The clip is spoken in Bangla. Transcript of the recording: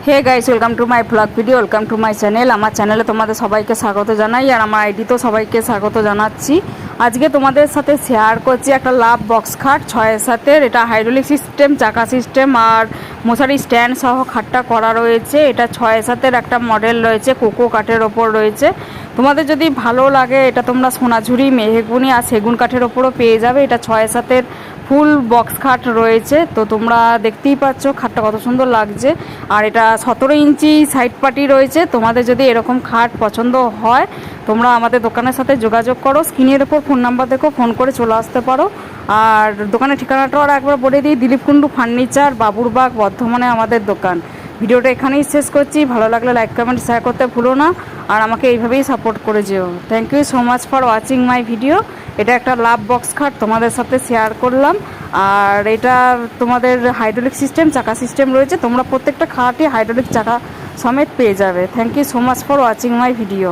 Hey guys, welcome to my blog video, welcome to my channel. আমার চ্যানেলে তোমাদের সবাইকে স্বাগত জানাই, আর আমার আইডিতেও সবাইকে স্বাগত জানাচ্ছি। আজকে তোমাদের সাথে শেয়ার করছি একটা লাভ বক্স খাট 6/7। এটা হাইড্রোলিক সিস্টেম, চাকা সিস্টেম আর মশারি স্ট্যান্ড সহ খাটটা করা রয়েছে। এটা 6/7 একটা মডেল রয়েছে, কোকো কাঠের ওপর রয়েছে। তোমাদের যদি ভালো লাগে এটা তোমরা সোনাঝুরি, মেহগুনি আর সেগুন কাঠের ওপরও পেয়ে যাবে। এটা 6/7 ফুল বক্স খাট রয়েছে। তো তোমরা দেখতেই পাচ্ছ খাটটা কত সুন্দর লাগছে। আর এটা 17 ইঞ্চি সাইড পাটি রয়েছে। তোমাদের যদি এরকম খাট পছন্দ হয় তোমরা আমাদের দোকানের সাথে যোগাযোগ করো। স্ক্রিনের ওপর ফোন নাম্বার দেখো, ফোন করে চলে আসতে পারো। আর দোকানের ঠিকানাটাও আর একবার বলে দিই, দিলীপ কুণ্ডু ফার্নিচার, বাবুরবাগ, বর্ধমানে আমাদের দোকান। ভিডিওটা এখানেই শেষ করছি। ভালো লাগলে লাইক, কমেন্ট, শেয়ার করতে ভুলো না। আর আমাকে এইভাবেই সাপোর্ট করে যেও। Thank you so much for watching my video. এটা একটা লাভ বক্স খাট তোমাদের সাথে শেয়ার করলাম। আর এটা তোমাদের হাইড্রোলিক সিস্টেম, চাকা সিস্টেম রয়েছে। তোমরা প্রত্যেকটা খাটই হাইড্রোলিক চাকা সমেত পেয়ে যাবে। Thank you so much for watching my video.